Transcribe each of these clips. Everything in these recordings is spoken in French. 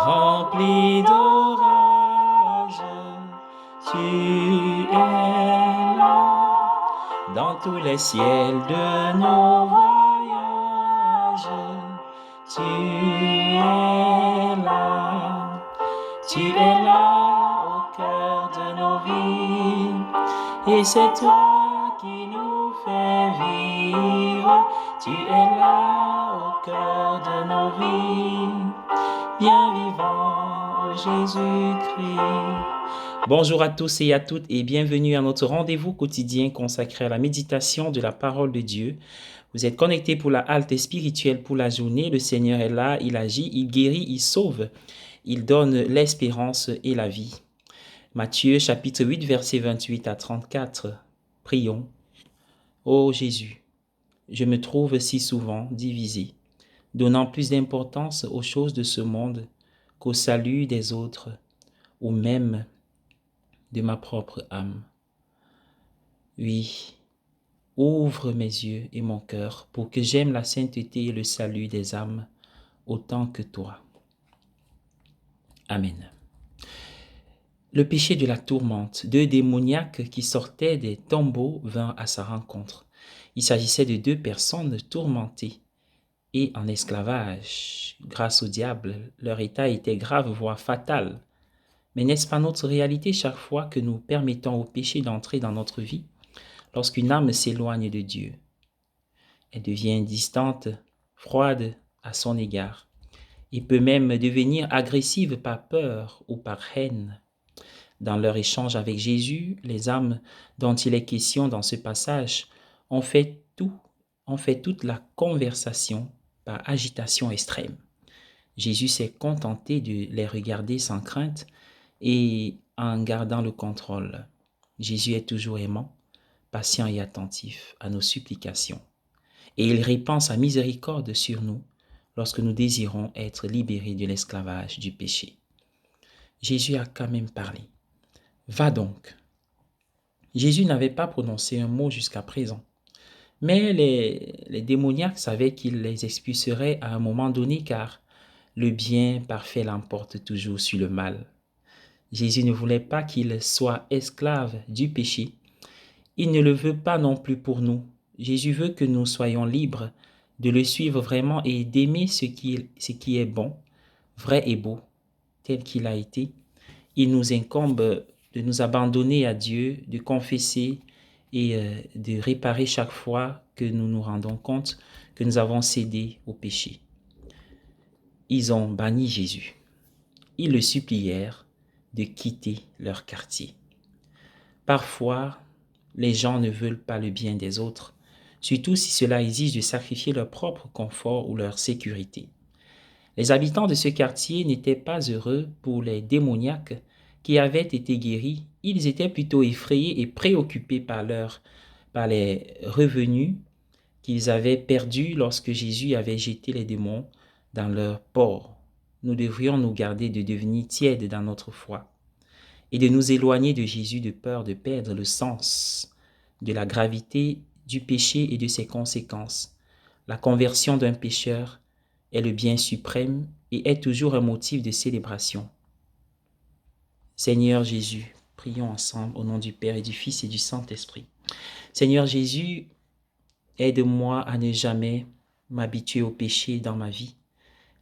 rempli d'orage, tu es là dans tous les ciels de nos voyages. Tu es là au cœur de nos vies, et c'est toi qui nous fais vivre. Tu es là au cœur de nos vies, bien vivant, ô Jésus-Christ. Bonjour à tous et à toutes et bienvenue à notre rendez-vous quotidien consacré à la méditation de la parole de Dieu. Vous êtes connectés pour la halte spirituelle pour la journée. Le Seigneur est là, il agit, il guérit, il sauve, il donne l'espérance et la vie. Matthieu chapitre 8 versets 28 à 34. Prions. Ô Jésus, je me trouve si souvent divisé, donnant plus d'importance aux choses de ce monde qu'au salut des autres, ou même de ma propre âme. Oui, ouvre mes yeux et mon cœur pour que j'aime la sainteté et le salut des âmes autant que toi. Amen. Le péché de la tourmente. Deux démoniaques qui sortaient des tombeaux vinrent à sa rencontre. Il s'agissait de deux personnes tourmentées et en esclavage. Grâce au diable, leur état était grave, voire fatal. Mais n'est-ce pas notre réalité chaque fois que nous permettons au péché d'entrer dans notre vie? Lorsqu'une âme s'éloigne de Dieu, elle devient distante, froide à son égard, et peut même devenir agressive par peur ou par haine. Dans leur échange avec Jésus, les âmes dont il est question dans ce passage ont fait toute la conversation par agitation extrême. Jésus s'est contenté de les regarder sans crainte et en gardant le contrôle. Jésus est toujours aimant, patient et attentif à nos supplications. Et il répand sa miséricorde sur nous lorsque nous désirons être libérés de l'esclavage du péché. Jésus a quand même parlé. Va donc. Jésus n'avait pas prononcé un mot jusqu'à présent. Mais les démoniaques savaient qu'il les expulserait à un moment donné car le bien parfait l'emporte toujours sur le mal. Jésus ne voulait pas qu'ils soient esclaves du péché. Il ne le veut pas non plus pour nous. Jésus veut que nous soyons libres de le suivre vraiment et d'aimer ce qui est bon, vrai et beau, tel qu'il a été. Il nous incombe de nous abandonner à Dieu, de confesser et de réparer chaque fois que nous nous rendons compte que nous avons cédé au péché. Ils ont banni Jésus. Ils le supplièrent de quitter leur quartier. Parfois, les gens ne veulent pas le bien des autres, surtout si cela exige de sacrifier leur propre confort ou leur sécurité. Les habitants de ce quartier n'étaient pas heureux pour les démoniaques qui avaient été guéris. Ils étaient plutôt effrayés et préoccupés par les revenus qu'ils avaient perdus lorsque Jésus avait jeté les démons dans leur port. Nous devrions nous garder de devenir tièdes dans notre foi et de nous éloigner de Jésus de peur de perdre le sens de la gravité du péché et de ses conséquences. La conversion d'un pécheur est le bien suprême et est toujours un motif de célébration. Seigneur Jésus, prions ensemble au nom du Père et du Fils et du Saint-Esprit. Seigneur Jésus, aide-moi à ne jamais m'habituer au péché dans ma vie,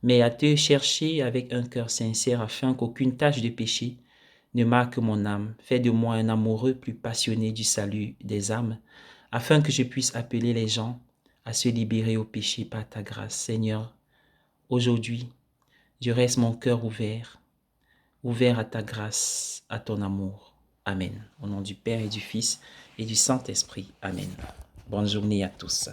mais à te chercher avec un cœur sincère afin qu'aucune tache de péché ne marque mon âme. Fais de moi un amoureux plus passionné du salut des âmes, afin que je puisse appeler les gens à se libérer au péché par ta grâce. Seigneur, aujourd'hui, je reste mon cœur ouvert à ta grâce, à ton amour. Amen. Au nom du Père et du Fils et du Saint-Esprit. Amen. Bonne journée à tous.